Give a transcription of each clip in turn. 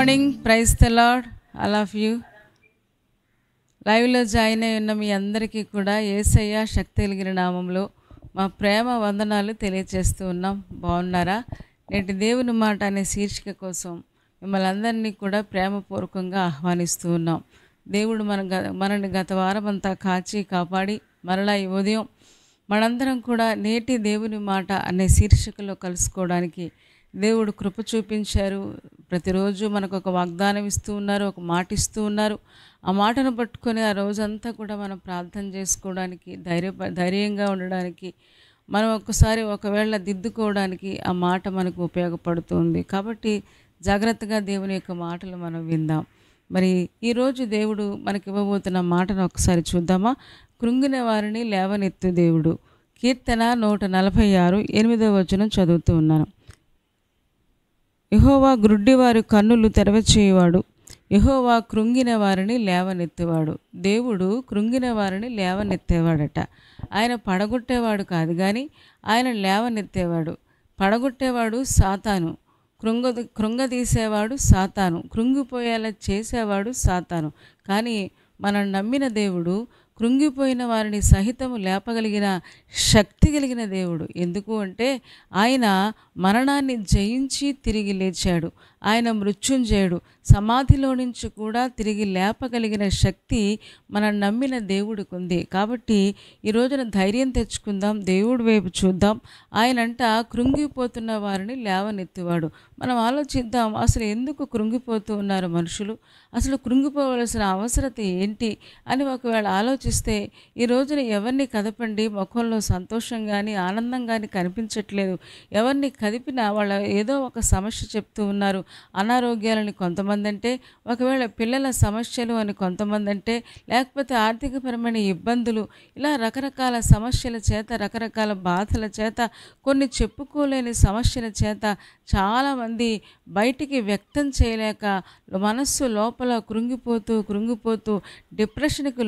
Morning, praise the lord all of you. లైవ్లో join అయి ఉన్న మీ అందరికీ కూడా యేసయ్య శక్తి కలిగిన నామంలో మా ప్రేమ వందనాలు తెలియజేస్తూ ఉన్నాం. బాగున్నారా? నేటి దేవుని మాట అనే శీర్షిక కోసం మిమ్మల్ని అందరినీ కూడా ప్రేమపూర్వకంగా ఆహ్వానిస్తూ ఉన్నాం. దేవుడు మనల్ని గత వారం అంతా కాచి కాపాడి మరలా ఈ ఉదయం మనందరం కూడా నేటి దేవుని మాట అనే శీర్షికలో కలుసుకోవడానికి దేవుడు కృప చూపించారు. ప్రతిరోజు మనకు ఒక వాగ్దానం ఇస్తూ ఉన్నారు, ఒక మాట ఇస్తూ ఉన్నారు. ఆ మాటను పట్టుకొని ఆ రోజంతా కూడా మనం ప్రార్థన చేసుకోవడానికి, ధైర్యంగా ఉండడానికి, మనం ఒకవేళ దిద్దుకోవడానికి ఆ మాట మనకు ఉపయోగపడుతుంది. కాబట్టి జాగ్రత్తగా దేవుని యొక్క మాటలు మనం విందాం. మరి ఈరోజు దేవుడు మనకి ఇవ్వబోతున్న మాటను ఒకసారి చూద్దామా? కృంగిన వారిని లేవనెత్తు దేవుడు. కీర్తన 146 8వ వచనం చదువుతూ ఉన్నాను. యెహోవా గ్రుడ్డివారి కన్నులు తెరవచేయువాడు, యెహోవా కృంగిన వారిని లేవనెత్తేవాడు. దేవుడు కృంగిన వారిని లేవనెత్తేవాడట. ఆయన పడగొట్టేవాడు కాదు, కానీ ఆయన లేవనెత్తేవాడు. పడగొట్టేవాడు సాతాను, కృంగదీసేవాడు సాతాను, కృంగిపోయేలా చేసేవాడు సాతాను. కానీ మనం నమ్మిన దేవుడు కృంగిపోయిన వారిని సహితము లేపగలిగిన శక్తి కలిగిన దేవుడు. ఎందుకు అంటే ఆయన మరణాన్ని జయించి తిరిగి లేచాడు. ఆయన మృత్యుంజయుడు. సమాధిలో నుంచి కూడా తిరిగి లేపగలిగిన శక్తి మనం నమ్మిన దేవుడికి ఉంది. కాబట్టి ఈ రోజున ధైర్యం తెచ్చుకుందాం, దేవుడి వైపు చూద్దాం. ఆయనంట కృంగిపోతున్న వారిని లేవనెత్తువాడు. మనం ఆలోచిద్దాం, అసలు ఎందుకు కృంగిపోతూ ఉన్నారు మనుషులు? అసలు కృంగిపోవలసిన అవసరత ఏంటి అని ఒకవేళ ఆలోచిస్తే ఈ రోజున ఎవరిని కదపండి, ముఖంలో సంతోషం కానీ ఆనందం కానీ కనిపించట్లేదు. ఎవరిని కదిపినా వాళ్ళ ఏదో ఒక సమస్య చెప్తూ ఉన్నారు. అనారోగ్యాలని కొంతమంది అంటే, ఒకవేళ పిల్లల సమస్యలు అని కొంతమంది అంటే, లేకపోతే ఆర్థికపరమైన ఇబ్బందులు, ఇలా రకరకాల సమస్యల చేత, రకరకాల బాధల చేత, కొన్ని చెప్పుకోలేని సమస్యల చేత చాలామంది బయటికి వ్యక్తం చేయలేక మనస్సు లోపల కృంగిపోతూ డిప్రెషన్కి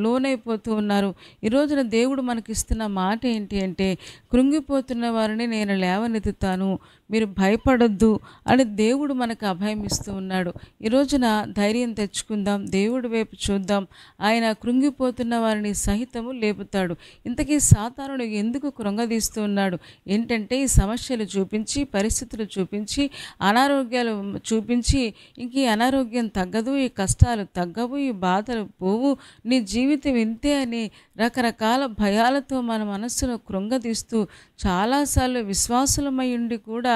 లోనైపోతూ ఉన్నారు. ఈ రోజున దేవుడు మనకిస్తున్న మాట ఏంటి అంటే, కృంగిపోతున్న వారిని నేను లేవనెత్తుతాను, మీరు భయపడొద్దు అని దేవుడు మనకు అభయం ఇస్తూ ఉన్నాడు. ఈ రోజున ధైర్యం తెచ్చుకుందాం, దేవుడి వైపు చూద్దాం. ఆయన కృంగిపోతున్న వారిని సహితము లేపుతాడు. ఇంతకీ సాతానుడు ఎందుకు కృంగదీస్తూ ఉన్నాడు? ఏంటంటే ఈ సమస్యలు చూపించి, పరిస్థితులు చూపించి, అనారోగ్యాలు చూపించి, ఇంక ఈ అనారోగ్యం తగ్గదు, ఈ కష్టాలు తగ్గవు, ఈ బాధలు పోవు, నీ జీవితం ఇంతే అని రకరకాల భయాలతో మన మనస్సును కృంగదీస్తూ చాలాసార్లు విశ్వాసులమై ఉండి కూడా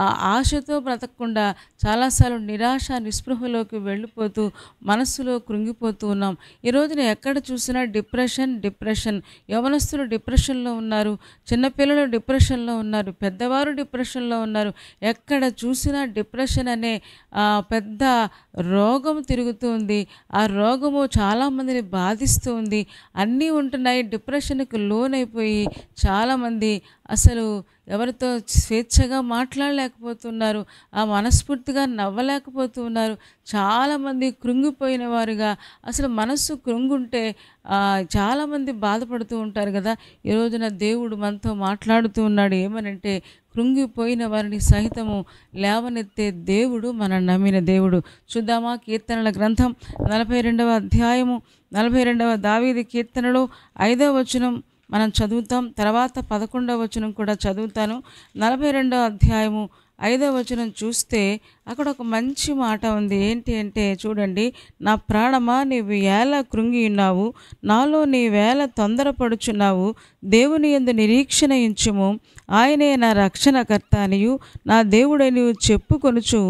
ఆ ఆశతో బ్రతకకుండా చాలాసార్లు నిరాశ నిస్పృహలోకి వెళ్ళిపోతూ మనస్సులో కృంగిపోతూ ఉన్నాం. ఈ రోజున ఎక్కడ చూసినా డిప్రెషన్. యవనస్తులు డిప్రెషన్లో ఉన్నారు, చిన్నపిల్లలు డిప్రెషన్లో ఉన్నారు, పెద్దవారు డిప్రెషన్లో ఉన్నారు. ఎక్కడ చూసినా డిప్రెషన్ అనే పెద్ద రోగం తిరుగుతూ ఉంది. ఆ రోగము చాలామందిని బాధిస్తూ ఉంది. అన్నీ ఉంటున్నాయి. డిప్రెషన్కి లోనైపోయి చాలామంది అసలు ఎవరితో స్వేచ్ఛగా మాట్లాడలేకపోతున్నారు, ఆ మనస్ఫూర్తిగా నవ్వలేకపోతూ ఉన్నారు. చాలామంది కృంగిపోయిన వారుగా, అసలు మనస్సు కృంగుంటే చాలామంది బాధపడుతూ ఉంటారు కదా. ఈ రోజున దేవుడు మనతో మాట్లాడుతూ ఉన్నాడు. ఏమనంటే, కృంగిపోయిన వారిని సహితము లేవనెత్తే దేవుడు మనం నమ్మిన దేవుడు. చూద్దామా? కీర్తనల గ్రంథం 42వ అధ్యాయము 42వ దావీదు కీర్తనలో 5వ వచనం మనం చదువుతాం. తర్వాత 11వ వచనం కూడా చదువుతాను. 42వ అధ్యాయము 5వ వచనం చూస్తే అక్కడ ఒక మంచి మాట ఉంది. ఏంటి అంటే చూడండి, నా ప్రాణమా నీవు ఎలా కృంగి ఉన్నావు, నాలో నీవేళ తొందరపడుచున్నావు, దేవుని యందు నిరీక్షణ ఉంచుము, ఆయనే నా రక్షణకర్త అనియు నా దేవుడని చెప్పుకొనుచు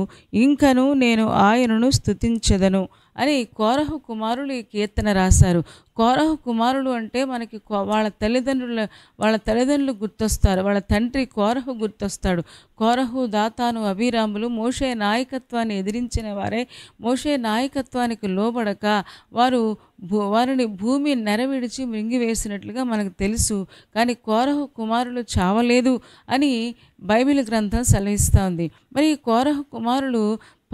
ఇంకను నేను ఆయనను స్తుతించెదను అని కోరహు కుమారులు ఈ కీర్తన రాశారు. కోరహు కుమారులు అంటే మనకి వాళ్ళ తల్లిదండ్రులు గుర్తొస్తారు. వాళ్ళ తండ్రి కోరహు గుర్తొస్తాడు. కోరహు, దాతాను, అబీరాములు మోషే నాయకత్వాన్ని ఎదిరించిన వారే. మోషే నాయకత్వానికి లోబడక వారిని భూమి నెరవిడిచి మృంగివేసినట్లుగా మనకు తెలుసు. కానీ కోరహు కుమారులు చావలేదు అని బైబిల్ గ్రంథం సెలవిస్తూ ఉంది. మరి ఈ కోరహు కుమారులు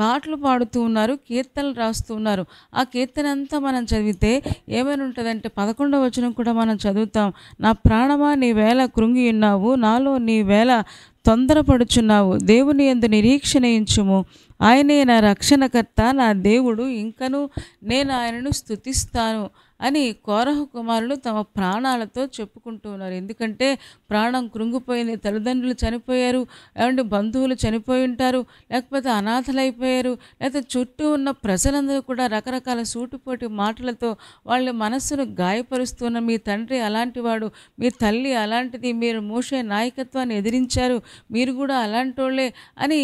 పాటలు పాడుతూ ఉన్నారు, కీర్తనలు రాస్తూ ఉన్నారు. ఆ కీర్తన అంతా మనం చదివితే ఏమైనా ఉంటుందంటే 11వ వచనం కూడా మనం చదువుతాం. నా ప్రాణమా నీవేళ కృంగి ఉన్నావు, నాలో నీవేళ తొందరపడుచున్నావు? దేవుని యందు నిరీక్షణ ఉంచుము. ఆయనే నా రక్షణకర్త, నా దేవుడు, ఇంకను నేను ఆయనను స్తుతిస్తాను అని కోరహు కుమారులు తమ ప్రాణాలతో చెప్పుకుంటూ ఉన్నారు. ఎందుకంటే ప్రాణం కృంగిపోయింది, తల్లిదండ్రులు చనిపోయారు, ఏమంటే బంధువులు చనిపోయి ఉంటారు, లేకపోతే అనాథలైపోయారు, లేకపోతే చుట్టూ ఉన్న ప్రజలందరూ కూడా రకరకాల సూటిపోటి మాటలతో వాళ్ళ మనస్సును గాయపరుస్తున్న, మీ తండ్రి అలాంటి వాడు, మీ తల్లి అలాంటిది, మీరు మోషే నాయకత్వాన్ని ఎదిరించారు, మీరు కూడా అలాంటి వాళ్ళే అని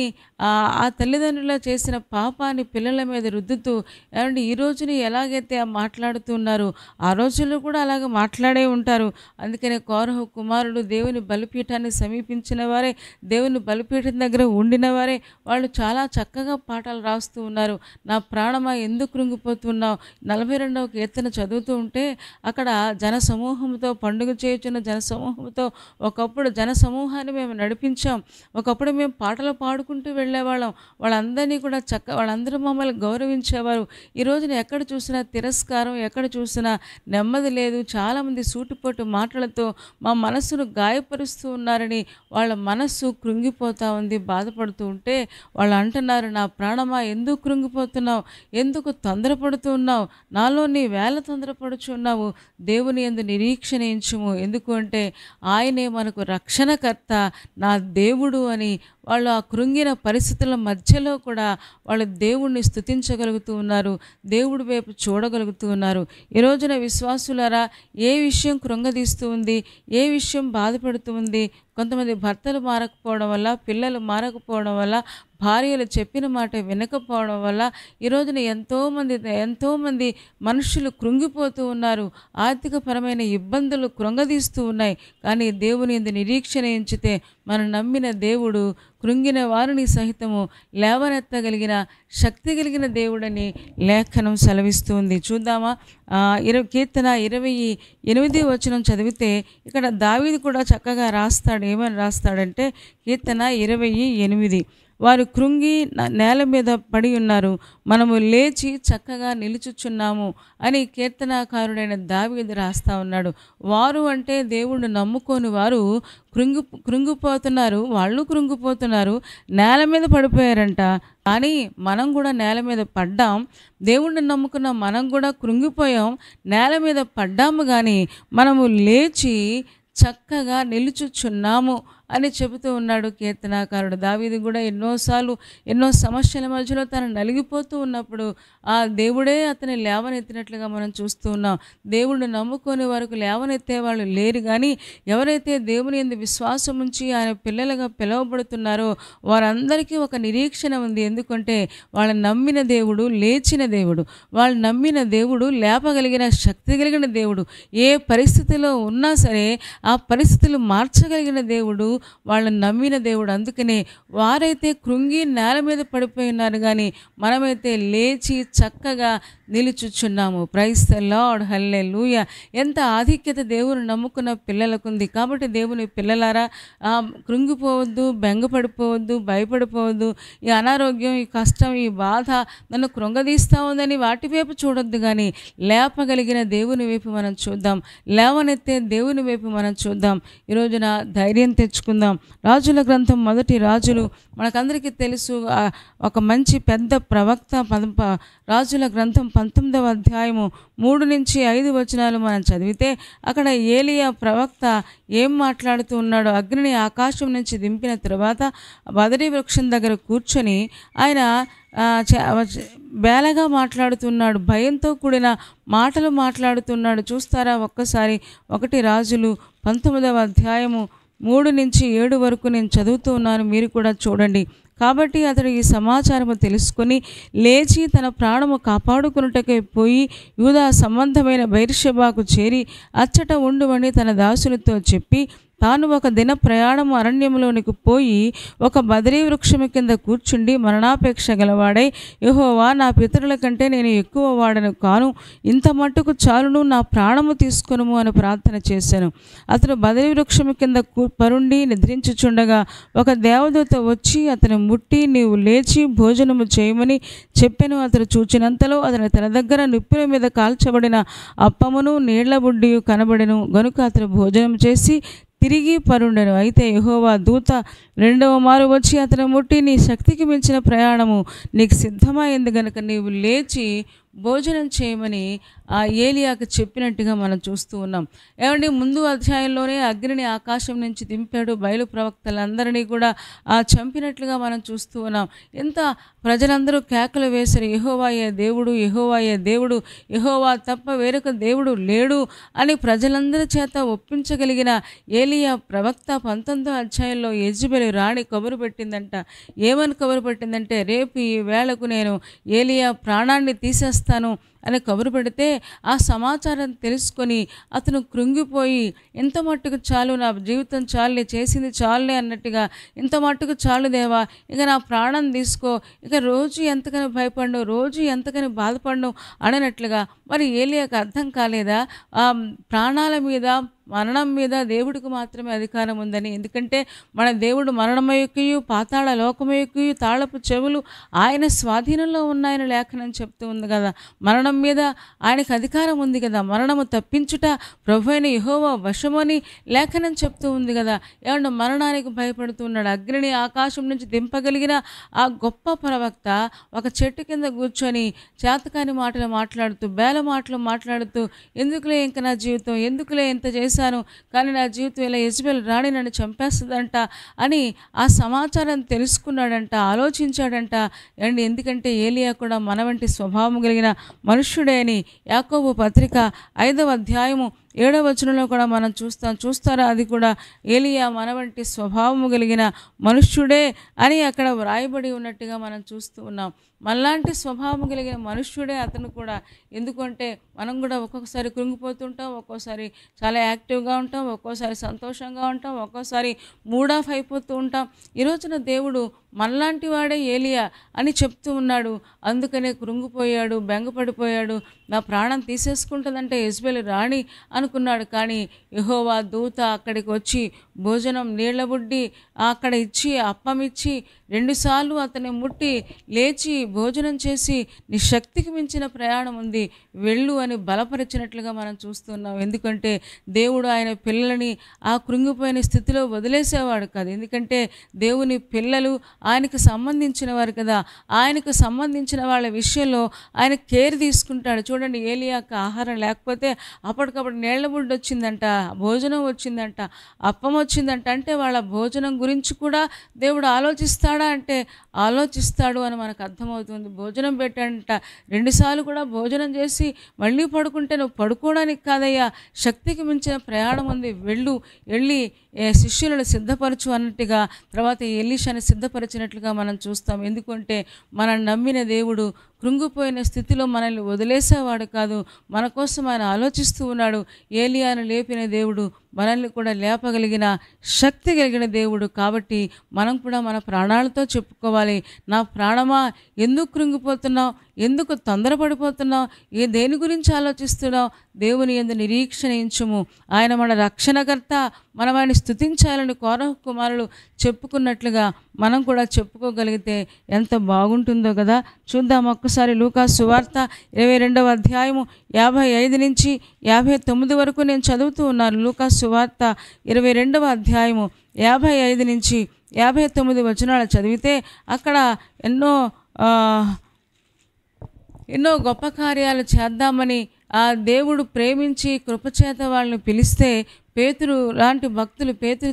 ఆ తల్లిదండ్రులు చేసిన పాపాన్ని పిల్లల మీద రుద్దుతూ, ఏమంటే ఈ రోజుని ఎలాగైతే మాట్లాడుతున్నారు ఆ రోజుల్లో కూడా అలాగ మాట్లాడే ఉంటారు. అందుకనే కోరహు కుమారుడు దేవుని బలిపీఠాన్ని సమీపించిన వారే, దేవుని బలిపీఠం దగ్గర ఉండిన వారే, వాళ్ళు చాలా చక్కగా పాటలు రాస్తూ ఉన్నారు. నా ప్రాణమా ఎందుకు కృంగిపోతున్నావు? 42వ కీర్తన చదువుతూ ఉంటే అక్కడ జనసమూహంతో, పండుగ చేయుచున్న జనసమూహంతో, ఒకప్పుడు జనసమూహాన్ని మేము నడిపించాం, ఒకప్పుడు మేము పాటలు పాడుకుంటూ వెళ్ళేవాళ్ళం, వాళ్ళందరినీ కూడా వాళ్ళందరూ మమ్మల్ని గౌరవించేవారు. ఈ రోజున ఎక్కడ చూసినా తిరస్కారం, ఎక్కడ చూసినా నెమ్మది లేదు. చాలామంది సూటిపోటు మాటలతో మా మనస్సును గాయపరుస్తూ ఉన్నారని వాళ్ళ మనస్సు కృంగిపోతూ ఉంది, బాధపడుతూ ఉంటే వాళ్ళు అంటున్నారు, నా ప్రాణమా ఎందుకు కృంగిపోతున్నావు? ఎందుకు తొందరపడుతూ ఉన్నావు? నాలో నీ వేళ తొందరపడుచున్నావు. దేవుని యందు నిరీక్షణ ఉంచుము. ఎందుకు అంటే ఆయనే మనకు రక్షణకర్త, నా దేవుడు అని వాళ్ళు ఆ కృంగిన పరిస్థితుల మధ్యలో కూడా వాళ్ళు దేవుణ్ణి స్తుతించగలుగుతూ ఉన్నారు, దేవుడి వైపు చూడగలుగుతూ ఉన్నారు. ఈ రోజున విశ్వాసులారా, ఏ విషయం కృంగదీస్తూ ఉంది, ఏ విషయం బాధపడుతూ ఉంది? కొంతమంది భర్తలు మారకపోవడం వల్ల, పిల్లలు మారకపోవడం వల్ల, భార్యలు చెప్పిన మాట వినకపోవడం వల్ల ఈ రోజున ఎంతోమంది మనుషులు కృంగిపోతూ ఉన్నారు. ఆర్థికపరమైన ఇబ్బందులు కృంగదీస్తూ ఉన్నాయి. కానీ దేవుని యందు నిరీక్షణ ఉంచితే మనం నమ్మిన దేవుడు కృంగిన వారిని సహితము లేవనెత్తగలిగిన శక్తి కలిగిన దేవుడని లేఖనం సెలవిస్తుంది. చూద్దామా? కీర్తన 28వ వచనం చదివితే ఇక్కడ దావీదు కూడా చక్కగా రాస్తాడు. ఏమని రాస్తాడంటే కీర్తన 28, వారు కృంగి నేల మీద పడి ఉన్నారు, మనము లేచి చక్కగా నిలుచుచున్నాము అని కీర్తనాకారుడైన దావీదు రాస్తా ఉన్నాడు. వారు అంటే దేవుడు నమ్ముకోని వారు కృంగిపోతున్నారు, వాళ్ళు కృంగిపోతున్నారు, నేల మీద పడిపోయారంట. కానీ మనం కూడా నేల మీద పడ్డాం, దేవుణ్ణి నమ్ముకున్న మనం కూడా కృంగిపోయాం, నేల మీద పడ్డాము, కానీ మనము లేచి చక్కగా నిలుచుచున్నాము అని చెబుతూ ఉన్నాడు కీర్తనాకారుడు. దావీదు కూడా ఎన్నోసార్లు ఎన్నో సమస్యల మధ్యలో తను నలిగిపోతూ ఉన్నప్పుడు ఆ దేవుడే అతని లేవనెత్తినట్లుగా మనం చూస్తూ ఉన్నాం. దేవుడిని నమ్ముకొని వరకు లేవనెత్తే వాళ్ళు లేరు, కానీ ఎవరైతే దేవుని యందు విశ్వాసం ఉంచి ఆయన పిల్లలుగా పిలువబడుతున్నారో వారందరికీ ఒక నిరీక్షణ ఉంది. ఎందుకంటే వాళ్ళ నమ్మిన దేవుడు లేచిన దేవుడు, వాళ్ళు నమ్మిన దేవుడు లేపగలిగిన శక్తి కలిగిన దేవుడు, ఏ పరిస్థితిలో ఉన్నా సరే ఆ పరిస్థితులు మార్చగలిగిన దేవుడు, వాళ్ళని నమ్మిన దేవుడు. అందుకనే వారైతే కృంగి నేల మీద పడిపోయి ఉన్నారు, కానీ మనమైతే లేచి చక్కగా నిలుచుచున్నాము. ప్రైజ్ ద లార్డ్, హల్లెలూయా. ఎంత ఆధిక్యత దేవుని నమ్ముకున్న పిల్లలకుంది. కాబట్టి దేవుని పిల్లలారా, కృంగిపోవద్దు, బెంగపడిపోవద్దు, భయపడిపోవద్దు. ఈ అనారోగ్యం, ఈ కష్టం, ఈ బాధ నన్ను కృంగదీస్తూ ఉందని వాటి వైపు చూడొద్దు, కానీ లేపగలిగిన దేవుని వైపు మనం చూద్దాం, లేవనెత్తే దేవుని వైపు మనం చూద్దాం. ఈరోజున ధైర్యం తెచ్చుకుందాం. రాజుల గ్రంథం 1 రాజులు మనకందరికీ తెలుసు. ఒక మంచి పెద్ద ప్రవక్త. రాజుల గ్రంథం 19వ అధ్యాయము 3 నుంచి 5 వచనాలు మనం చదివితే అక్కడ ఏలియా ప్రవక్త ఏం మాట్లాడుతూ ఉన్నాడో, అగ్నిని ఆకాశం నుంచి దింపిన తర్వాత బదరీ వృక్షం దగ్గర కూర్చొని ఆయన బేలగా మాట్లాడుతున్నాడు, భయంతో కూడిన మాటలు మాట్లాడుతున్నాడు. చూస్తారా ఒక్కసారి? 1 రాజులు 19వ అధ్యాయము 3 నుంచి 7 వరకు నేను చదువుతూ ఉన్నాను, మీరు కూడా చూడండి. కాబట్టి అతడు ఈ సమాచారము తెలుసుకొని లేచి తన ప్రాణము కాపాడుకున్నటకై పోయి యూదా సంబంధమైన బెర్షెబాకు చేరి అచ్చట ఉండుమని తన దాసులతో చెప్పి తాను ఒక దిన ప్రయాణము అరణ్యంలోనికి పోయి ఒక బదరీ వృక్షము కింద కూర్చుండి మరణాపేక్ష గలవాడై, యెహోవా, నా పితరుల కంటే నేను ఎక్కువ వాడను కాను, ఇంత మట్టుకు చాలును, నా ప్రాణము తీసుకొనుము అని ప్రార్థన చేశాను. అతను బదరీ వృక్షము కింద పరుండి నిద్రించుచుండగా ఒక దేవదూత వచ్చి అతను ముట్టి, నీవు లేచి భోజనము చేయమని చెప్పెను. అతను చూచినంతలో అతని తన దగ్గర నిప్పుల మీద కాల్చబడిన అప్పమును నీళ్ల బుడ్డియు కనబడెను. గనుక అతను భోజనం చేసి తిరిగి పరుండెను. అయితే యెహోవా దూత రెండవ మారు వచ్చి అతను ముట్టి, నీ శక్తికి మించిన ప్రయాణము నీకు సిద్ధమైంది గనుక నీవు లేచి భోజనం చేయమని ఆ ఏలియాకు చెప్పినట్టుగా మనం చూస్తూ ఉన్నాం. ఏమండి, ముందు అధ్యాయంలోనే అగ్నిని ఆకాశం నుంచి దింపాడు, బయలు ప్రవక్తలందరినీ కూడా చంపినట్లుగా మనం చూస్తూ ఉన్నాం. ఎంత ప్రజలందరూ కేకలు వేశారు, యెహోవాయే దేవుడు, యెహోవాయే దేవుడు, యెహోవా తప్ప వేరొక దేవుడు లేడు అని ప్రజలందరి చేత ఒప్పించగలిగిన ఏలియా ప్రవక్త 19వ అధ్యాయంలో యెజెబెలు రాణి కబురు పెట్టిందంట. ఏమని కబురు పెట్టిందంటే, రేపు ఈ వేళకు నేను ఏలియా ప్రాణాన్ని తీసేస్తాను అని కబురు పెడితే ఆ సమాచారం తెలుసుకొని అతను కృంగిపోయి, ఇంత మట్టుకు చాలు, నా జీవితం చాలులే, చేసింది చాలులే అన్నట్టుగా, ఇంత మట్టుకు చాలు దేవా, ఇక నా ప్రాణం తీసుకో, ఇక రోజు ఎంతకని భయపడను, రోజు ఎంతకని బాధపడను అననట్లుగా. మరి ఏలియాకు అర్థం కాలేదా ప్రాణాల మీద, మరణం మీద దేవుడికి మాత్రమే అధికారం ఉందని? ఎందుకంటే మన దేవుడు మరణమయొక్కయు పాతాళ లోకమయొక్కయు తాళపు చెవులు ఆయన స్వాధీనంలో ఉన్నాయని లేఖనం చెప్తూ ఉంది కదా. మరణం మీద ఆయనకు అధికారం ఉంది కదా. మరణము తప్పించుట ప్రభువైన యెహోవా వశమని లేఖనం చెప్తూ ఉంది కదా. ఏమన్నా మరణానికి భయపడుతున్నాడు. అగ్నిని ఆకాశం నుంచి దింపగలిగిన ఆ గొప్ప ప్రవక్త ఒక చెట్టు కింద కూర్చొని చేతకాని మాటలు మాట్లాడుతూ, బేల మాటలు మాట్లాడుతూ, ఎందుకులే ఇంక నా జీవితం, ఎందుకులే ఇంత చేశాను, కానీ నా జీవితం ఇలా యెజెబెలు రాణి నన్ను చంపేస్తుందంట అని ఆ సమాచారం తెలుసుకున్నాడంట, ఆలోచించాడంట. అండ్ ఎందుకంటే ఏలియా కూడా మన వంటి స్వభావం కలిగిన మనుష్యుడే అని యాకోబు పత్రిక 5వ అధ్యాయము 7వ వచనంలో కూడా మనం చూస్తారా? అది కూడా ఏలియా మన వంటి స్వభావము కలిగిన మనుష్యుడే అని అక్కడ వ్రాయబడి ఉన్నట్టుగా మనం చూస్తూ ఉన్నాం. మనలాంటి స్వభావం కలిగిన మనుష్యుడే అతను కూడా. ఎందుకంటే మనం కూడా ఒక్కొక్కసారి కృంగిపోతుంటాం, ఒక్కోసారి చాలా యాక్టివ్గా ఉంటాం, ఒక్కోసారి సంతోషంగా ఉంటాం, ఒక్కోసారి మూడ్ ఆఫ్ అయిపోతూ ఉంటాం. ఈరోజున దేవుడు మనలాంటి వాడే ఏలియా అని చెప్తూ ఉన్నాడు. అందుకనే కృంగిపోయాడు, బెంగపడిపోయాడు, నా ప్రాణం తీసేసుకుంటుందంటే యెజెబెలు రాణి అనుకున్నాడు. కానీ యెహోవా దూత అక్కడికి వచ్చి భోజనం నీళ్ల బుడ్డి అక్కడ ఇచ్చి, అప్పం ఇచ్చి, 2 సార్లు అతన్ని ముట్టి లేచి భోజనం చేసి, నీ శక్తికి మించిన ప్రయాణం ఉంది, వెళ్ళు అని బలపరిచినట్లుగా మనం చూస్తున్నాం. ఎందుకంటే దేవుడు ఆయన పిల్లలని ఆ కృంగిపోయిన స్థితిలో వదిలేసేవాడు కాదు. ఎందుకంటే దేవుని పిల్లలు ఆయనకు సంబంధించిన వారు కదా. ఆయనకు సంబంధించిన వాళ్ళ విషయంలో ఆయన కేర్ తీసుకుంటాడు. చూడండి, ఏలియాకు ఆహారం లేకపోతే అప్పటికప్పుడు నీళ్ల బుడ్డి వచ్చిందంట, భోజనం వచ్చిందంట, అప్పం వచ్చిందంట. అంటే వాళ్ళ భోజనం గురించి కూడా దేవుడు ఆలోచిస్తాడా అంటే ఆలోచిస్తాడు అని మనకు అర్థమవుతుంది. భోజనం పెట్టాడంట, 2 సార్లు కూడా భోజనం చేసి మళ్ళీ పడుకుంటే నువ్వు పడుకోవడానికి కాదయ్యా, శక్తికి మించిన ప్రయాణం ఉంది, వెళ్ళి శిష్యులను సిద్ధపరచు అన్నట్టుగా తర్వాత ఎలీషాని సిద్ధపరిచినట్లుగా మనం చూస్తాం. ఎందుకంటే మనం నమ్మిన దేవుడు కృంగిపోయిన స్థితిలో మనల్ని వదిలేసేవాడు కాదు, మన కోసం ఆయన ఆలోచిస్తూ ఉన్నాడు. ఏలియాను లేపిన దేవుడు మనల్ని కూడా లేపగలిగిన శక్తి కలిగిన దేవుడు. కాబట్టి మనం కూడా మన ప్రాణాలతో చెప్పుకోవాలి, నా ప్రాణమా ఎందుకు కృంగిపోతున్నావు, ఎందుకు తొందరపడిపోతున్నావు, దేని గురించి ఆలోచిస్తున్నావు, దేవుని యందు నిరీక్షణ ఉంచుము, ఆయన మన రక్షణకర్త, మనం ఆయన స్తుతించాలని కోరహు కుమారులు చెప్పుకున్నట్లుగా మనం కూడా చెప్పుకోగలిగితే ఎంత బాగుంటుందో కదా. చూద్దాం ఒక్కసారి లూకా సువార్త 22వ అధ్యాయము 55 నుంచి 59 వరకు నేను చదువుతూ ఉన్నాను. లూకా సువార్త 22వ అధ్యాయము 55 నుంచి 59 వచనాలు చదివితే అక్కడ ఎన్నో గొప్ప కార్యాలు చేద్దామని ఆ దేవుడు ప్రేమించి కృపచేత వాళ్ళని పిలిస్తే పేతురు లాంటి భక్తులు, పేతురు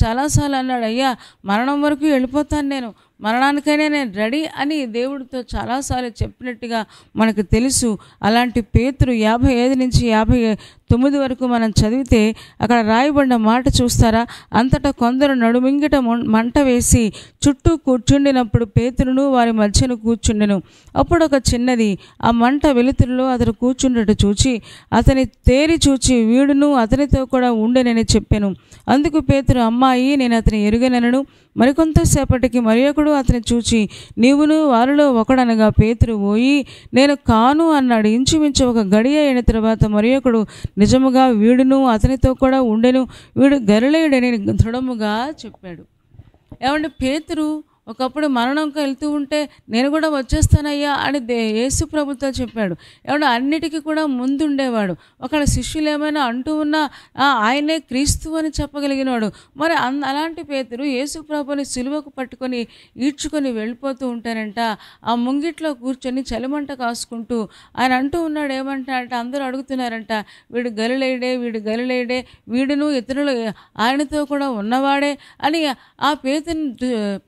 చాలాసార్లు అన్నాడు, అయ్యా మరణం వరకు వెళ్ళిపోతాను, నేను మరణానికైనా నేను రెడీ అని దేవుడితో చాలాసార్లు చెప్పినట్టుగా మనకు తెలుసు. అలాంటి పేతురు 55 నుంచి 59 వరకు మనం చదివితే అక్కడ రాయబడిన మాట చూస్తారా? అంతటా కొందరు నడుమింగిట మంట వేసి చుట్టూ కూర్చుండినప్పుడు పేతురును వారి మధ్యను కూర్చుండెను. అప్పుడు ఒక చిన్నది ఆ మంట వెలుతురులో అతడు కూర్చుండట చూచి అతని తేరి చూచి వీడును అతనితో కూడా ఉండెనని చెప్పెను. అందుకు పేతురు, అమ్మాయి, నేను అతని ఎరుగనెనను. మరికొంతసేపటికి మరియొకడు అతని చూచి నీవును వారిలో ఒకడనగా పేతురు పోయి నేను కాను అన్నాడు. ఇంచుమించు ఒక గడియ అయిన తర్వాత మరియొకడు, నిజముగా వీడును అతనితో కూడా ఉండెను, వీడు గలిలయుడని దృఢముగా చెప్పాడు. ఏమంటే పేతురు ఒకప్పుడు మరణంకి వెళ్తూ ఉంటే నేను కూడా వచ్చేస్తానయ్యా అని యేసు ప్రభుతో చెప్పాడు. ఏమన్నా అన్నిటికీ కూడా ముందుండేవాడు. ఒకళ్ళ శిష్యులు ఏమైనా అంటూ ఉన్నా ఆయనే క్రీస్తు అని చెప్పగలిగినవాడు. మరి అలాంటి పేతురు యేసు ప్రభుని సిలువకు పట్టుకొని ఈడ్చుకొని వెళ్ళిపోతూ ఉంటారంట. ఆ ముంగిట్లో కూర్చొని చలిమంట కాసుకుంటూ ఆయన అంటూ ఉన్నాడు ఏమంటాడంటే, అందరూ అడుగుతున్నారంట, వీడు గలిలయుడే, వీడును ఇతరులు ఆయనతో కూడా ఉన్నవాడే అని ఆ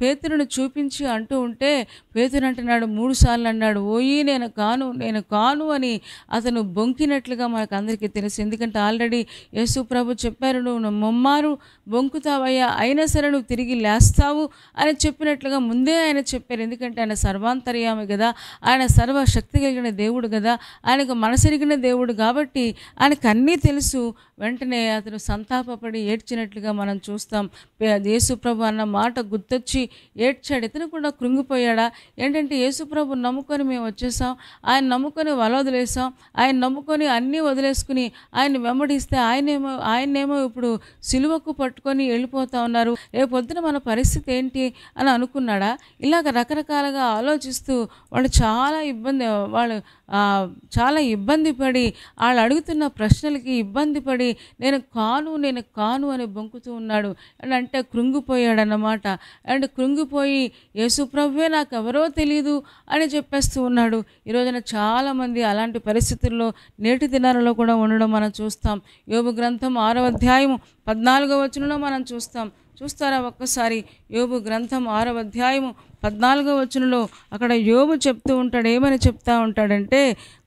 పేతురును చూపించి అంటూ ఉంటే, పేతురు అంటున్నాడు 3 సార్లు అన్నాడు, ఓయి నేను కాను అని అతను బొంకినట్లుగా మనకు అందరికీ తెలుసు. ఎందుకంటే ఆల్రెడీ యేసు ప్రభు చెప్పారు, నువ్వు ముమ్మారు బొంకుతావయ్యా, అయినా సరే నువ్వు తిరిగి లేస్తావు అని చెప్పినట్లుగా ముందే ఆయన చెప్పారు. ఎందుకంటే ఆయన సర్వాంతర్యామి కదా, ఆయన సర్వశక్తి కలిగిన దేవుడు కదా, ఆయనకు మనసెరిగిన దేవుడు కాబట్టి ఆయనకు అన్నీ తెలుసు. వెంటనే అతను సంతాపపడి ఏడ్చినట్లుగా మనం చూస్తాం. యేసు ప్రభు అన్న మాట గుర్తొచ్చి ఏడ్చాడు. ఇతను కూడా కృంగిపోయాడా? ఏంటంటే యేసు ప్రభు నమ్ముకొని మేము వచ్చేసాం, ఆయన నమ్ముకొని వదిలేసాం, ఆయన నమ్ముకొని అన్నీ వదిలేసుకుని ఆయన వెంబడిస్తే ఆయనేమో ఇప్పుడు సిలువకు పట్టుకొని వెళ్ళిపోతా ఉన్నారు, రేపొద్దున మన పరిస్థితి ఏంటి అని అనుకున్నాడా? ఇలాగ రకరకాలుగా ఆలోచిస్తూ వాళ్ళు చాలా ఇబ్బంది పడి వాళ్ళు అడుగుతున్న ప్రశ్నలకి ఇబ్బంది పడి నేను కాను అని బొంకుతూ ఉన్నాడు. అండ్ అంటే కృంగిపోయాడన్నమాట. అండ్ కృంగిపోయి యేసు ప్రభువే నాకు ఎవరో తెలియదు అని చెప్పేస్తూ ఉన్నాడు. ఈరోజున చాలామంది అలాంటి పరిస్థితుల్లో నేటి దినాలలో కూడా ఉండడం మనం చూస్తాం. యోబు గ్రంథం 6వ అధ్యాయం 14వ వచనంలో మనం చూస్తారా ఒక్కసారి? యోబు గ్రంథం 6వ అధ్యాయం 14వ వచనంలో అక్కడ యోబు చెప్తూ ఉంటాడు. ఏమని చెప్తా ఉంటాడంటే,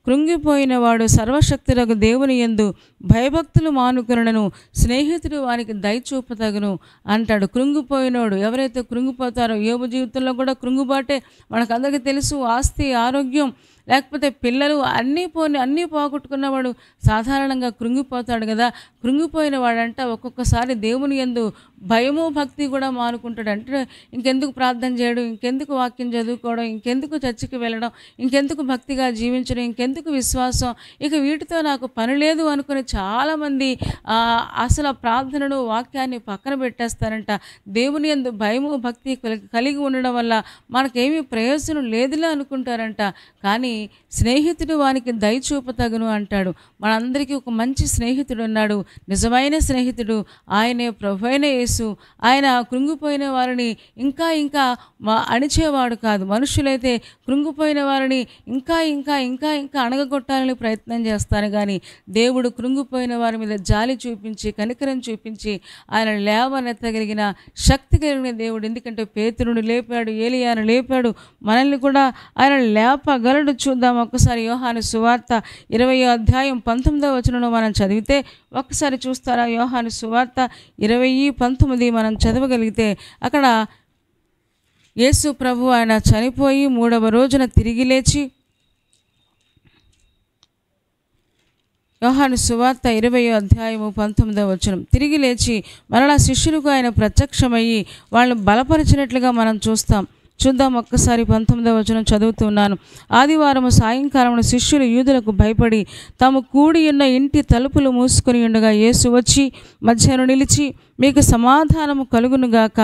కృంగిపోయిన వాడు సర్వశక్తులకు దేవుని యందు భయభక్తులు మానుకొనును, స్నేహితుడు వానికి దయచూపతగును అంటాడు. కృంగిపోయినోడు ఎవరైతే కృంగిపోతారో, యోబు జీవితంలో కూడా కృంగుబాటే మనకందరికీ తెలుసు. ఆస్తి, ఆరోగ్యం, లేకపోతే పిల్లలు అన్నీ పోగొట్టుకున్నవాడు సాధారణంగా కృంగిపోతాడు కదా. కృంగిపోయిన వాడంట ఒక్కొక్కసారి దేవుని యందు భయము భక్తి కూడా మానుకుంటాడు. అంటే ఇంకెందుకు ప్రార్థన చేయడం, ఇంకెందుకు వాక్యం చదువుకోవడం, ఇంకెందుకు చర్చికి వెళ్ళడం, ఇంకెందుకు భక్తిగా జీవించడం, ఇంకెందుకు విశ్వాసం, ఇక వీటితో నాకు పని లేదు అనుకుని చాలామంది అసలు ప్రార్థనను వాక్యాన్ని పక్కన పెట్టేస్తారంట. దేవుని యందు భయము భక్తి కలిగి ఉండడం వల్ల మనకేమీ ప్రయోజనం లేదులే అనుకుంటారంట. కానీ స్నేహితుడు వానికి దయచూపతగును అంటాడు. మనందరికీ ఒక మంచి స్నేహితుడు ఉన్నాడు, నిజమైన స్నేహితుడు. ఆయనే ప్రభువైన యేసు. ఆయన కృంగిపోయిన వారిని ఇంకా అణిచేవాడు కాదు. మనుషులైతే కృంగిపోయిన వారిని ఇంకా అణగగొట్టాలని ప్రయత్నం చేస్తారు. కానీ దేవుడు కృంగిపోయిన వారి మీద జాలి చూపించి, కనికరం చూపించి ఆయన లేవనెత్తగలిగిన శక్తి కలిగిన దేవుడు. ఎందుకంటే పేతురుని లేపాడు, ఏలియాను లేపాడు, మనల్ని కూడా ఆయన లేపగలడు. చూద్దాం ఒక్కసారి యోహాను సువార్త 20వ అధ్యాయం 19వ వచనంలో మనం చదివితే, ఒక్కసారి చూస్తారా? యోహాను సువార్త 20:19 మనం చదవగలిగితే అక్కడ యేసు ప్రభు ఆయన చనిపోయి 3వ రోజున తిరిగి లేచి, యోహాను సువార్త 20వ అధ్యాయం 19వ వచనం, తిరిగి లేచి మరలా శిష్యులకు ఆయన ప్రత్యక్షమయ్యి వాళ్ళని బలపరిచినట్లుగా మనం చూద్దాం ఒక్కసారి 19వ వచనం చదువుతున్నాను. ఆదివారం సాయంకాలమున శిష్యులు యూదులకు భయపడి తాము కూడి ఉన్న ఇంటి తలుపులు మూసుకొని ఉండగా యేసు వచ్చి మధ్యను నిలిచి, మీకు సమాధానము కలుగునుగాక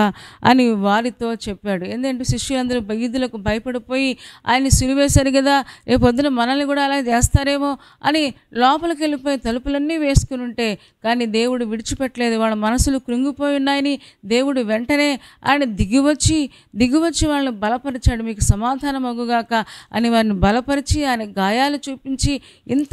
అని వారితో చెప్పాడు. ఎందుకంటే శిష్యులందరూ యూదులకు భయపడిపోయి ఆయన్ని సిలువేశారు కదా, రేపొద్దున మనల్ని కూడా అలా చేస్తారేమో అని లోపలికి వెళ్ళిపోయి తలుపులన్నీ వేసుకుని ఉంటే, కానీ దేవుడు విడిచిపెట్టలేదు. వాళ్ళ మనసులు కృంగిపోయి ఉన్నాయని దేవుడు వెంటనే ఆయన దిగివచ్చి వాళ్ళని బలపరిచాడు. మీకు సమాధానం అగుగాక అని వారిని బలపరిచి ఆయన గాయాలు చూపించి ఇంత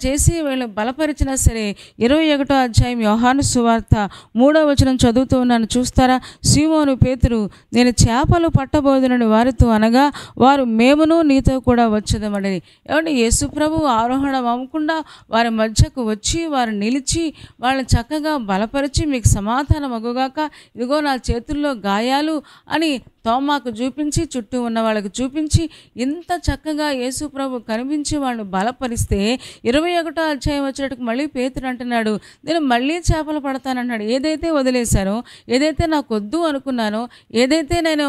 చేసి వీళ్ళని బలపరిచినా సరే 21వ అధ్యాయం యోహాను సువార్త 3వ వచనం చదువుతూ ఉన్నాను. చూస్తారా? సీమోను పేతురు, నేను చేపలు పట్టబోదునని వారితో అనగా, వారు మేమును నీతో కూడా వచ్చేదమని. ఏమంటే యేసు ప్రభు ఆరోహణ అవ్వకుండా వారి మధ్యకు వచ్చి వారు నిలిచి వాళ్ళని చక్కగా బలపరిచి, మీకు సమాధానం అగుగాక, ఇదిగో నా చేతుల్లో గాయాలు అని తోమాకు చూపించి, చుట్టూ ఉన్న వాళ్ళకు చూపించి, ఇంత చక్కగా యేసు ప్రభు కనిపించి వాళ్ళని బలపరిస్తే 21వ అధ్యాయం వచ్చేటప్పుడు మళ్ళీ పేతురు అంటున్నాడు, నేను మళ్ళీ చేపలు పడతానన్నాడు. ఏదైతే వదిలేశానో, ఏదైతే నాకు వద్దు అనుకున్నానో, ఏదైతే నేను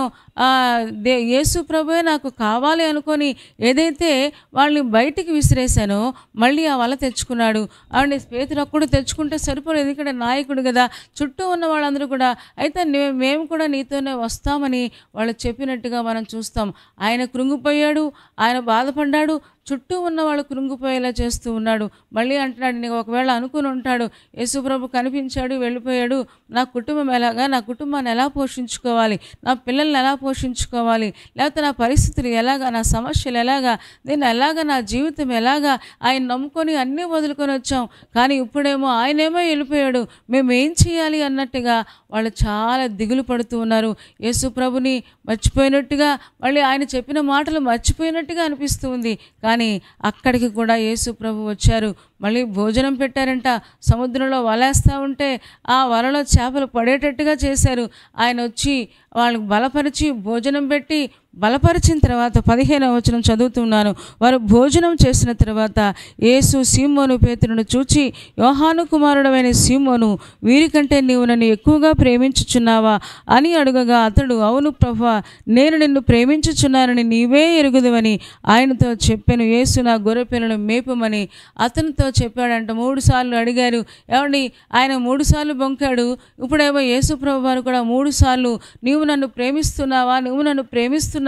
యేసు ప్రభువే నాకు కావాలి అనుకొని ఏదైతే వాళ్ళని బయటికి విసిరేశానో మళ్ళీ ఆ వల తెచ్చుకున్నాడు. అండ్ పేతురు ఒక్కడు తెచ్చుకుంటే సరిపోలేదు, ఎందుకంటే నాయకుడు కదా. చుట్టూ ఉన్న వాళ్ళందరూ కూడా అయితే మేము కూడా నీతోనే వస్తామని అని వాళ్ళు చెప్పినట్టుగా మనం చూస్తాం. ఆయన కృంగిపోయాడు, ఆయన బాధపడ్డాడు, చుట్టూ ఉన్న వాళ్ళు కృంగిపోయేలా చేస్తూ ఉన్నాడు. మళ్ళీ అంటున్నాడు, నీకు ఒకవేళ అనుకుని ఉంటాడు, యేసుప్రభు కనిపించాడు, వెళ్ళిపోయాడు, నా కుటుంబం ఎలాగా, నా కుటుంబాన్ని ఎలా పోషించుకోవాలి, నా పిల్లల్ని ఎలా పోషించుకోవాలి, లేకపోతే నా పరిస్థితులు ఎలాగా, నా సమస్యలు ఎలాగా, నేను ఎలాగా, నా జీవితం ఎలాగా, ఆయన నమ్ముకొని అన్నీ వదులుకొని వచ్చాం, కానీ ఇప్పుడేమో ఆయనేమో వెళ్ళిపోయాడు, మేము ఏం చేయాలి అన్నట్టుగా వాళ్ళు చాలా దిగులు పడుతూ ఉన్నారు. యేసుప్రభుని మర్చిపోయినట్టుగా, మళ్ళీ ఆయన చెప్పిన మాటలు మర్చిపోయినట్టుగా అనిపిస్తూ ఉంది. కానీ అక్కడికి కూడా యేసు ప్రభు వచ్చారు. మళ్ళీ భోజనం పెట్టారంట. సముద్రంలో వలేస్తూ ఉంటే ఆ వలలో చేపలు పడేటట్టుగా చేశారు. ఆయన వచ్చి వాళ్ళకి బలపరిచి భోజనం పెట్టి బలపరిచిన తర్వాత 15వ వచనం చదువుతున్నాను. వారు భోజనం చేసిన తర్వాత యేసు సీమోను పేతురును చూచి, యోహాను కుమారుడవైన సీమోను, వీరికంటే నీవు నన్ను ఎక్కువగా ప్రేమించుచున్నావా అని అడుగగా అతడు, అవును ప్రభువా, నేను నిన్ను ప్రేమించుచున్నానని నీవే ఎరుగుదువని ఆయనతో చెప్పాను. యేసు నా గొర్రె పిల్లను మేపమని అతనితో చెప్పాడంట. 3 సార్లు అడిగారు. ఏమండి, ఆయన 3 సార్లు బొంకాడు. ఇప్పుడేమో యేసు ప్రభు వారు కూడా 3 సార్లు నీవు నన్ను ప్రేమిస్తున్నావా, నువ్వు నన్ను ప్రేమిస్తున్నావా,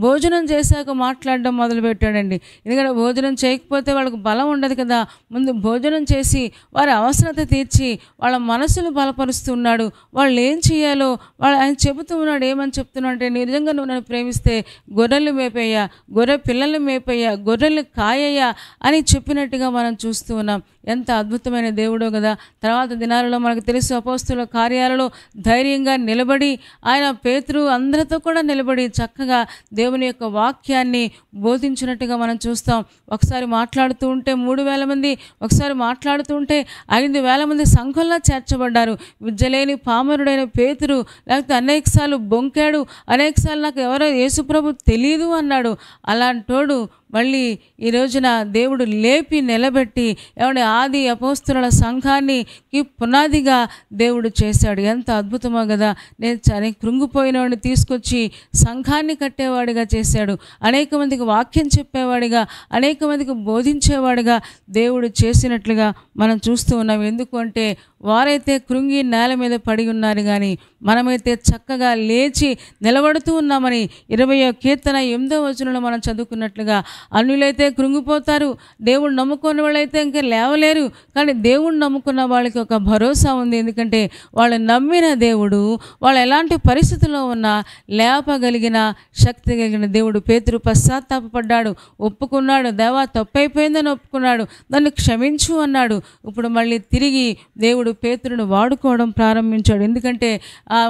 భోజనం చేశాక మాట్లాడడం మొదలుపెట్టాడండి. ఎందుకంటే భోజనం చేయకపోతే వాళ్ళకి బలం ఉండదు కదా. ముందు భోజనం చేసి వారి అవసరత తీర్చి వాళ్ళ మనసులు బలపరుస్తున్నాడు. వాళ్ళు ఏం చేయాలో ఆయన చెబుతూ ఉన్నాడు. ఏమని చెప్తున్నాడు అంటే, నిజంగా నువ్వు నన్ను ప్రేమిస్తే గొర్రెలు మేపయ్యా, గొర్రె పిల్లలు మేపయ్యా, గొర్రెలు కాయయ్యా అని చెప్పినట్టుగా మనం చూస్తూ ఉన్నాం. ఎంత అద్భుతమైన దేవుడో కదా. తర్వాత దినాలలో మనకు తెలుసు, అపోస్తుల కార్యాలలో ధైర్యంగా నిలబడి ఆయన పేతురు అందరితో కూడా నిలబడి చక్కగా దేవుని యొక్క వాక్యాన్ని బోధించినట్టుగా మనం చూస్తాం. ఒకసారి మాట్లాడుతూ ఉంటే 3,000 మంది, ఒకసారి మాట్లాడుతూ ఉంటే 5,000 మంది సంఘంలో చేర్చబడ్డారు. విద్యలేని పామరుడైన పేతురు లేకపోతే అనేకసార్లు బొంకాడు, అనేకసార్లు నాకు ఎవరో యేసుప్రభు తెలియదు అన్నాడు. అలాంటోడు మళ్ళీ ఈ రోజున దేవుడు లేపి నిలబెట్టి ఏమంటే ఆది అపోస్తుల సంఘానికి పునాదిగా దేవుడు చేశాడు. ఎంత అద్భుతమో కదా. నేను కృంగిపోయినవాడిని తీసుకొచ్చి సంఘాన్ని కట్టేవాడిగా చేశాడు. అనేక మందికి వాక్యం చెప్పేవాడిగా, అనేక మందికి బోధించేవాడిగా దేవుడు చేసినట్లుగా మనం చూస్తూ ఉన్నాం. ఎందుకు అంటే వారైతే కృంగి నేల మీద పడి ఉన్నారు, కానీ మనమైతే చక్కగా లేచి నిలబడుతూ ఉన్నామని 20వ కీర్తన 8వ వచనంలో మనం చదువుకున్నట్లుగా, అన్యులైతే కృంగిపోతారు, దేవుడు నమ్ముకున్న వాళ్ళైతే ఇంకా లేవలేరు, కానీ దేవుడు నమ్ముకున్న వాళ్ళకి ఒక భరోసా ఉంది. ఎందుకంటే వాళ్ళు నమ్మిన దేవుడు వాళ్ళు ఎలాంటి పరిస్థితుల్లో ఉన్నా లేపగలిగిన శక్తి కలిగిన దేవుడు. పేతురు పశ్చాత్తాపడ్డాడు, ఒప్పుకున్నాడు, దేవా తప్పైపోయిందని ఒప్పుకున్నాడు, దాన్ని క్షమించు అన్నాడు. ఇప్పుడు మళ్ళీ తిరిగి దేవుడు పేతురును వాడుకోవడం ప్రారంభించాడు. ఎందుకంటే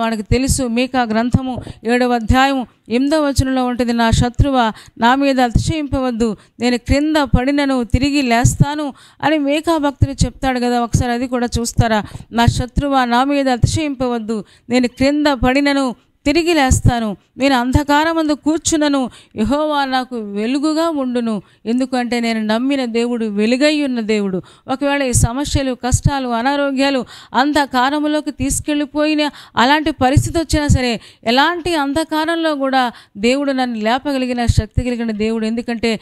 మనకు తెలుసు, మీకా గ్రంథము 7వ అధ్యాయం 8వ వచనంలో ఉంటుంది, నా శత్రువా నా మీద అతిశయింపవద్దు, నేను క్రింద పడినను తిరిగి లేస్తాను అని మీకా భక్తుడు చెప్తాడు కదా. ఒకసారి అది కూడా చూస్తారా? నా శత్రువా నా మీద అతిశయింపవద్దు, నేను క్రింద పడినను తిరిగి లేస్తాను, నేను అంధకారమందు కూర్చున్నను, యెహోవా నాకు వెలుగుగా ఉండును. ఎందుకంటే నేను నమ్మిన దేవుడు వెలుగై ఉన్న దేవుడు. ఒకవేళ ఈ సమస్యలు, కష్టాలు, అనారోగ్యాలు అంధకారంలోకి తీసుకెళ్ళిపోయిన అలాంటి పరిస్థితి వచ్చినా సరే, ఎలాంటి అంధకారంలో కూడా దేవుడు నన్ను లేపగలిగిన శక్తి కలిగిన దేవుడు. ఎందుకంటే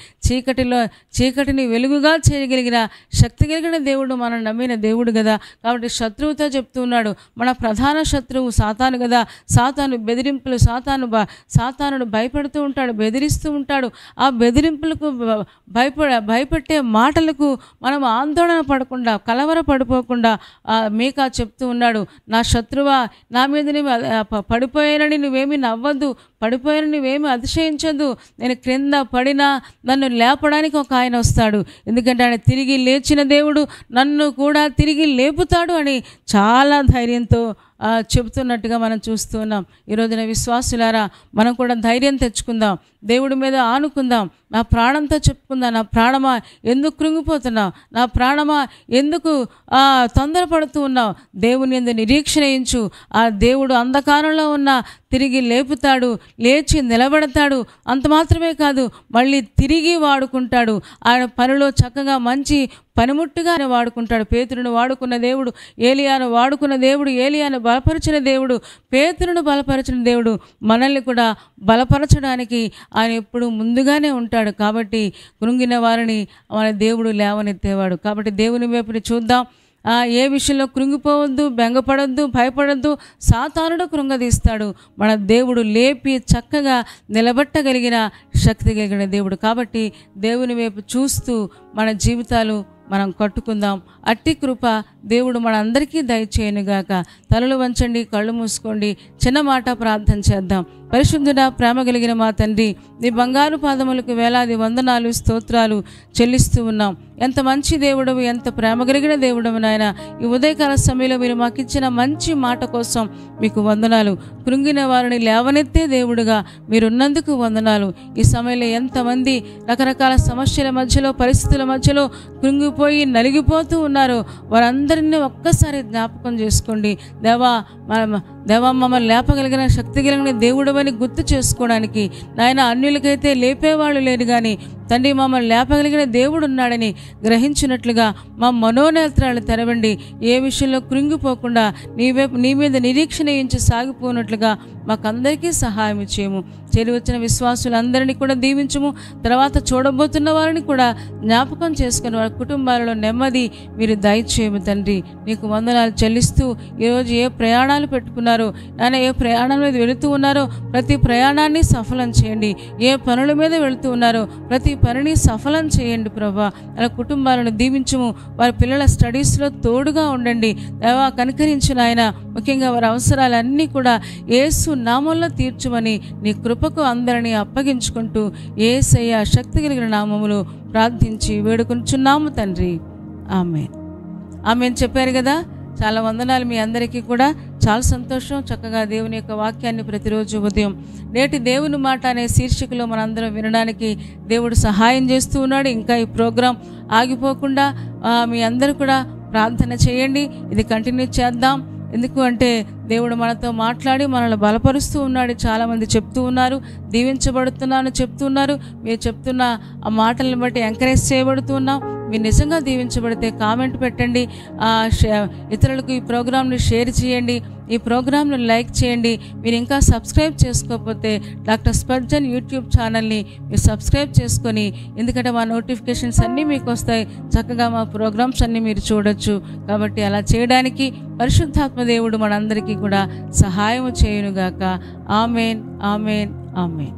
చీకటిని వెలుగుగా చేయగలిగిన శక్తి కలిగిన దేవుడు మనం నమ్మిన దేవుడు కదా. కాబట్టి శత్రువుతో చెప్తున్నాడు, మన ప్రధాన శత్రువు సాతాను కదా. సాతాను బెదిరింపులు, సాతానుడు భయపడుతూ ఉంటాడు, బెదిరిస్తూ ఉంటాడు. ఆ బెదిరింపులకు భయపెట్టే మాటలకు మనం ఆందోళన పడకుండా, కలవర పడిపోకుండా మీకా చెప్తూ ఉన్నాడు, నా శత్రువా నా మీద పడిపోయానని నువ్వేమీ నవ్వద్దు, పడిపోయానని నువ్వేమీ అతిశయించద్దు, నేను క్రింద పడినా నన్ను లేపడానికి ఒక ఆయన వస్తాడు. ఎందుకంటే ఆయన తిరిగి లేచిన దేవుడు నన్ను కూడా తిరిగి లేపుతాడు అని చాలా ధైర్యంతో చెబుతున్నట్టుగా మనం చూస్తూ ఉన్నాం. ఈరోజున విశ్వాసులారా, మనం కూడా ధైర్యం తెచ్చుకుందాం, దేవుడి మీద ఆనుకుందాం, నా ప్రాణంతో చెప్పుకుందాం, నా ప్రాణమా ఎందుకు కృంగిపోతున్నావు, నా ప్రాణమా ఎందుకు తొందరపడుతూ ఉన్నావు, దేవుని యందు నిరీక్షణ ఉంచు. ఆ దేవుడు అంధకారంలో ఉన్న తిరిగి లేపుతాడు, లేచి నిలబడతాడు. అంత మాత్రమే కాదు, మళ్ళీ తిరిగి వాడుకుంటాడు. ఆయన పనిలో చక్కగా మంచి పనిముట్టుగానే వాడుకుంటాడు. పేతురును వాడుకున్న దేవుడు, ఏలియాను వాడుకున్న దేవుడు, ఏలియాను బలపరిచిన దేవుడు, పేతురును బలపరిచిన దేవుడు మనల్ని కూడా బలపరచడానికి ఆయన ఎప్పుడు ముందుగానే ఉంటాడు. కాబట్టి కృంగిన వారిని మన దేవుడు లేవనెత్తేవాడు. కాబట్టి దేవుని వైపుని చూద్దాం. ఏ విషయంలో కృంగిపోవద్దు, బెంగపడొద్దు, భయపడొద్దు. సాతానుడు కృంగదీస్తాడు, మన దేవుడు లేపి చక్కగా నిలబెట్టగలిగిన శక్తి కలిగిన దేవుడు. కాబట్టి దేవుని వైపు చూస్తూ మన జీవితాలు మనం కట్టుకుందాం. అట్టి కృప దేవుడు మన అందరికీ దయచేయనుగాక. తలలు వంచండి, కళ్ళు మూసుకోండి, చిన్న మాట ప్రార్థన చేద్దాం. పరిశుద్ధుడా, ప్రేమ కలిగిన మా తండ్రి, నీ బంగారు పాదములకు వేలాది వందనాలు, స్తోత్రాలు చెల్లిస్తూ ఉన్నాం. ఎంత మంచి దేవుడవు, ఎంత ప్రేమ కలిగిన దేవుడవు నాయన. ఈ ఉదయకాల సమయంలో మీరు మాకు ఇచ్చిన మంచి మాట కోసం మీకు వందనాలు. కృంగిన వారిని లేవనెత్తే దేవుడుగా మీరున్నందుకు వందనాలు. ఈ సమయంలో ఎంతమంది రకరకాల సమస్యల మధ్యలో, పరిస్థితుల మధ్యలో కృంగిపోయి నలిగిపోతూ ఉన్నారో వారందరినీ ఒక్కసారి జ్ఞాపకం చేసుకోండి. దేవా మమ్మల్ని లేపగలిగిన శక్తి కలిగిన దేవుడవని గుర్తు చేసుకోవడానికి నాయన, అన్యులకైతే లేపేవాళ్ళు లేరు కానీ తండ్రి మమ్మల్ని లేపగలిగిన దేవుడు ఉన్నాడని గ్రహించినట్లుగా మా మనోనేత్రాలు తెరవండి. ఏ విషయంలో కృంగిపోకుండా నీ మీద నిరీక్షణ ఉంచి సాగిపోయినట్లుగా మాకందరికీ సహాయం చేయము. చేరి వచ్చిన విశ్వాసులందరినీ కూడా దీవించము. తర్వాత చూడబోతున్న వారిని కూడా జ్ఞాపకం చేసుకుని వారి కుటుంబాలలో నెమ్మది మీరు దయచేయము తండ్రి. నీకు వందనాలు చెల్లిస్తూ ఈరోజు ఏ ప్రయాణాలు పెట్టుకున్నారో నాయన, ఏ ప్రయాణం మీద వెళుతూ ఉన్నారో ప్రతి ప్రయాణాన్ని సఫలం చేయండి. ఏ పనుల మీద వెళుతూ ఉన్నారో ప్రతి పనిని సఫలం చేయండి ప్రభా. అలా కుటుంబాలను దీవించము. వారి పిల్లల స్టడీస్లో తోడుగా ఉండండి దేవా. కనికరించిన ఆయన ముఖ్యంగా వారి అవసరాలన్నీ కూడా యేసు నామంలో తీర్చుమని నీ కృపకు అందరినీ అప్పగించుకుంటూ యేసయ్య శక్తి కలిగిన నామములో ప్రార్థించి వేడుకొనుచున్నాము తండ్రి. ఆమేన్. ఆమేన్ చెప్పారు కదా. చాలా వందనాలు మీ అందరికీ కూడా. చాలా సంతోషం. చక్కగా దేవుని యొక్క వాక్యాన్ని ప్రతిరోజు ఉదయం నేటి దేవుని మాట అనే శీర్షికలో మనందరం వినడానికి దేవుడు సహాయం చేస్తూ ఉన్నాడు. ఇంకా ఈ ప్రోగ్రాం ఆగిపోకుండా మీ అందరూ కూడా ప్రార్థన చేయండి. ఇది కంటిన్యూ చేద్దాం. ఎందుకు అంటే దేవుడు మనతో మాట్లాడి మనల్ని బలపరుస్తూ ఉన్నాడు. చాలామంది చెప్తూ ఉన్నారు, దీవించబడుతున్నాను చెప్తున్నారు. మీరు చెప్తున్న ఆ మాటలను బట్టి ఎంకరేజ్ చేయబడుతూ ఉన్నాం. మీరు నిజంగా దీవించబడితే కామెంట్ పెట్టండి. ఇతరులకు ఈ ప్రోగ్రాంని షేర్ చేయండి. ఈ ప్రోగ్రాంను లైక్ చేయండి. మీరు ఇంకా సబ్స్క్రైబ్ చేసుకోకపోతే డాక్టర్ స్పర్జన్ యూట్యూబ్ ఛానల్ని మీరు సబ్స్క్రైబ్ చేసుకొని, ఎందుకంటే మా నోటిఫికేషన్స్ అన్నీ మీకు వస్తాయి. చక్కగా మా ప్రోగ్రామ్స్ అన్నీ మీరు చూడొచ్చు. కాబట్టి అలా చేయడానికి పరిశుద్ధాత్మ దేవుడు మనందరికీ కూడా సహాయం చేయునుగాక. ఆమేన్, ఆమేన్, ఆమేన్.